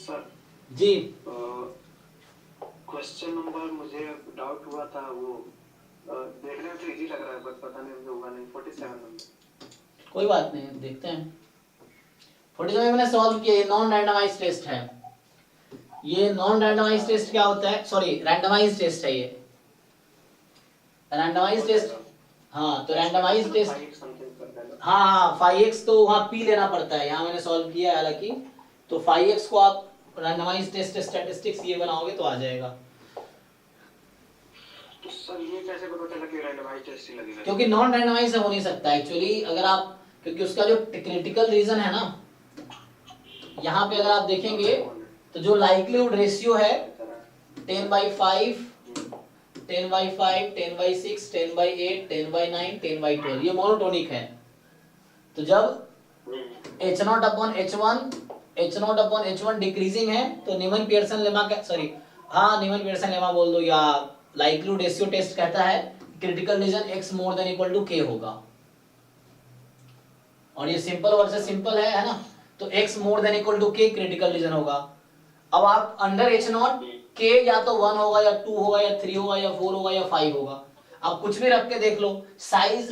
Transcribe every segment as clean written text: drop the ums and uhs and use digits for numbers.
Sir जी question number मुझे doubt हुआ था वो देखने में तो इजी लग रहा है बट पता नहीं होगा नहीं 47 नंबर। कोई बात नहीं, देखते हैं। 47 मैंने सॉल्व किया, ये नॉन रैंडमाइज टेस्ट है। ये नॉन रैंडमाइज टेस्ट क्या होता है, सॉरी रैंडमाइज टेस्ट है ये। रैंडमाइज टेस्ट, हाँ तो रैंडमाइज टेस्ट, हाँ हाँ 5x तो वहाँ पी लेना पड़ता है, यहाँ मैंने सॉल्व किया है हालांकि। तो 5x को आप रैंडमाइज टेस्ट स्टैटिस्टिक्स ये बनाओगे तो आ जाएगा। तो सर ये कैसे पता चला कि रैंडमाइज टेस्ट ही लगेगा? क्योंकि नॉन रैंडमाइज से हो नहीं सकता एक्चुअली, अगर आप, क्योंकि उसका जो क्रिटिकल रीजन है ना, यहाँ पे अगर आप देखेंगे तो जो लाइक्लीहुड रेशियो है 10/5, 10/5, 10/6, 10/8, 10/9, 10/12, ये मोनोटोनिक है। तो जब H0/H1 डिक्रीजिंग है तो नीमन पियर्सन लेमा का, सॉरी हाँ नीमन पियर्सन लेमा बोल दो, या लाइक्लीहुड रेशियो टेस्ट कहता है critical region x more than equal to k होगा। और ये सिंपल वर्सेस सिंपल है ना, तो x more than equal to k critical region होगा। अब आप अंडर H0 k या तो 1 होगा या 2 होगा या 3 होगा या 4 होगा या 5 होगा, आप कुछ भी रख के देख लो, साइज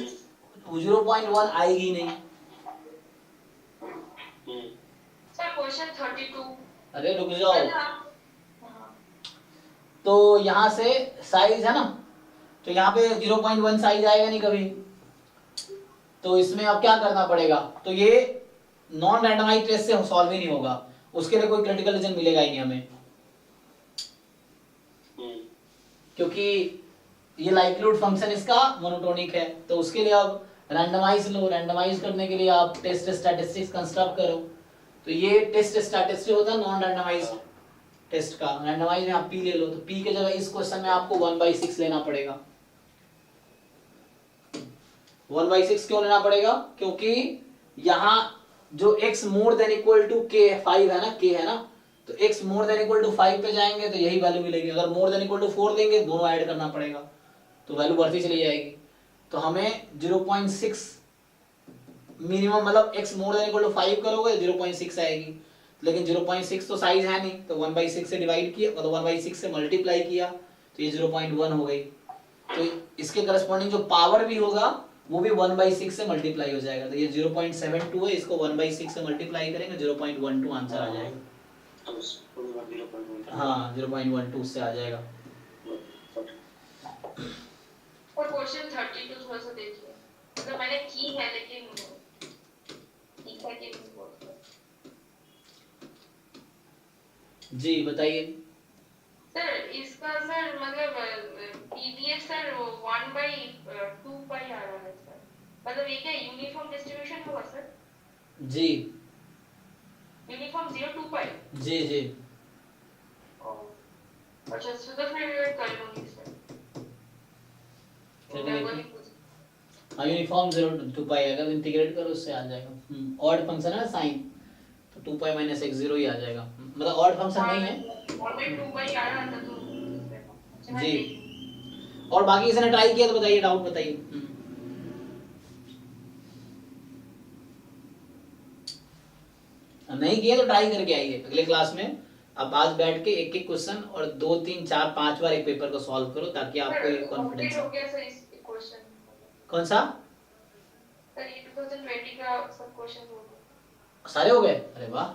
0.1 आएगी नहीं। सर क्वेश्चन 32, अरे रुक जाओ, तो यहाँ से साइज है ना, तो यहाँ पे 0.1 साइज आएगा नहीं कभी, तो इसमें अब क्या करना पड़ेगा, तो ये नॉन रैंडमाइज टेस्ट से सॉल्व ही नहीं होगा, उसके लिए कोई क्रिटिकल रीजन मिलेगा ही नहीं हमें, क्योंकि ये लाइक्लीहुड फंक्शन इसका मोनोटोनिक है। तो उसके लिए अब रैंडमाइज लो, रैंडमाइज करने के लिए आप टेस्ट स्टैटिस्टिक्स कंस्ट्रक्ट करो, तो ये टेस्ट स्टैटिस्टिक्स होता है नॉन रैंडमाइज टेस्ट का। रैंडमाइज में आप पी ले लो, तो पी के जगह इस क्वेश्चन में आपको 1/6 लेना पड़ेगा। 1/6 क्यों लेना पड़ेगा, क्योंकि यहाँ जो x more than equal to k 5 है ना, k है ना, तो x more than equal to 5 पे जाएंगे तो यही वैल्यू मिलेगी। अगर मोर देन इक्वल टू 4 देंगे, दोनों ऐड करना पड़ेगा, तो वैल्यू बढ़ती चली जाएगी। तो हमें 0.6 मिनिमम, मतलब x more than equal to 5 करोगे 0.6 आएगी, लेकिन 0.6 तो साइज है नहीं, तो 1/6 से डिवाइड किया, मतलब 1/6 से मल्टीप्लाई किया, तो ये 0.1 हो गई। तो इसके करस्पॉन्डिंग जो पावर भी होगा वो भी 1/6 से मल्टीप्लाई हो जाएगा, तो ये 0.72 है, इसको 1/6 से मल्टीप्लाई करेंगे 0.12 आंसर आ जाएगा। हाँ 0.12 से आ जाएगा। और क्वेश्चन 32 थोड़ा सा देखिए, मतलब मैंने की है लेकिन ठीक है कि नहीं बोल। जी बताइए सर इसका सर मतलब पीडीएफ सर 1/2 पाई आ रहा है सर, मतलब ये क्या यूनिफॉर्म डिस्ट्रीब्यूशन होगा सर? जी यूनिफॉर्म 0 2 पाई। जी जी अच्छा सो तो फिर मैं कर लूंगी सर। हाँ यूनिफॉर्म 0 to पाई, अगर इंटीग्रेट करो उससे आ जाएगा। ऑड फंक्शन है साइन, तो 2 पाई माइनस x 0 ही आ जाएगा, मतलब ऑड फंक्शन नहीं है। और मैं 2 पाई आ रहा था तो जी, और बाकी किसी ने ट्राई किया तो बताइए, डाउट बताइए। नहीं किया तो ट्राई करके आइए अगले क्लास में। अब आज बैठ के एक एक क्वेश्चन और 2 3 4 5 बार एक पेपर को सॉल्व करो, ताकि आपको ये कॉन्फिडेंस हो गया सर इस क्वेश्चन। कौन सा सर ये 2020 का सब क्वेश्चन हो गया, सारे हो गए? अरे वाह,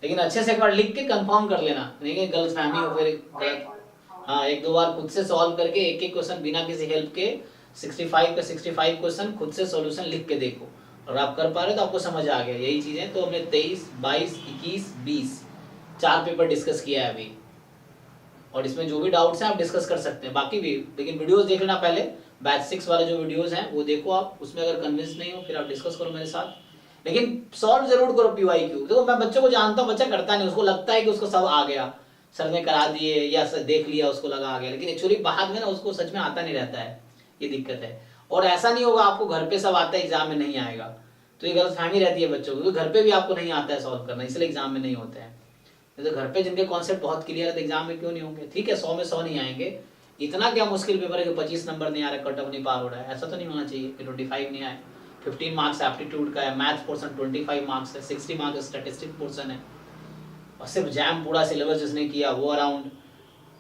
लेकिन अच्छे से एक बार लिख के कंफर्म कर लेना, नहीं कि गलतफहमी हो फिर गलत। हाँ एक दो बार खुद से सॉल्व करके एक एक क्वेश्चन बिना किसी हेल्प के 65 का 65 क्वेश्चन खुद से सॉल्यूशन लिख के देखो, और आप कर पा रहे हो तो आपको समझ आ गया। यही चीजें तो हमने 23, 22, 21, 20 4 पेपर डिस्कस किया है अभी, और इसमें जो भी डाउट्स हैं आप डिस्कस कर सकते हैं बाकी भी, लेकिन वीडियोस देख लेना पहले। बैच 6 वाले जो वीडियोस हैं वो देखो आप, उसमें अगर कन्विंस नहीं हो फिर आप डिस्कस करो मेरे साथ, लेकिन सॉल्व जरूर करो पीवाईक्यू। देखो मैं बच्चों को जानता हूँ, बच्चा करता नहीं, उसको लगता है कि उसको सब आ गया, सर ने करा दिए या सर देख लिया उसको लगा आ गया, लेकिन एक्चुअली बाद में ना उसको सच में आता नहीं रहता है, ये दिक्कत है। और ऐसा नहीं होगा आपको घर पे सब आता है एग्जाम में नहीं आएगा, तो ये गलतफहमी रहती है बच्चों को, घर पे भी आपको नहीं आता है सॉल्व करना, इसलिए एग्जाम में नहीं होते हैं। तो घर पे जिनके कॉन्सेप्ट बहुत क्लियर है तो एग्जाम में क्यों नहीं होंगे? ठीक है 100 में 100 नहीं आएंगे, इतना क्या मुश्किल पेपर है कि 25 नंबर नहीं आ रहा, कट ऑफ नहीं पार हो रहा है, ऐसा तो नहीं होना चाहिए कि 25 नहीं आए। 15 मार्क्स एप्टीट्यूड का है, मैथ्स पोर्शन 25 मार्क्स है, 60 मार्क्स स्टैटिस्टिक्स पोर्शन है, और सिर्फ जैम पूरा सिलेबस जिसने किया वो अराउंड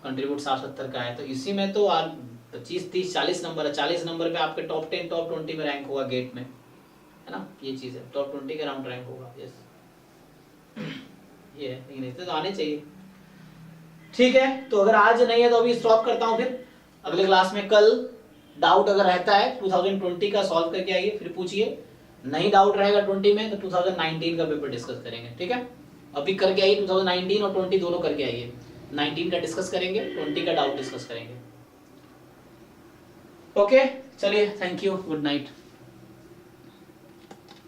कंट्रीब्यूट 60-70 का है, तो इसी में तो 25, 30, 40 नंबर है। 40 नंबर पे आपके टॉप 10 टॉप 20 में रैंक होगा गेट में, है ना, ये चीज़ है, टॉप 20 के अराउंड रैंक होगा। यस ये है, लेकिन इतने तो आने चाहिए। ठीक है, तो अगर आज नहीं है तो अभी स्टॉप करता हूँ, फिर अगले क्लास में कल डाउट अगर रहता है 2020 का सॉल्व करके आइए, फिर पूछिए। नहीं डाउट रहेगा 20 में तो 2019 का पेपर डिस्कस करेंगे, ठीक है। अभी करके आइए 2019 और 20 दोनों करके आइए, 19 का डिस्कस करेंगे, 20 का डाउट डिस्कस करेंगे। ओके चलिए, थैंक यू, गुड नाइट।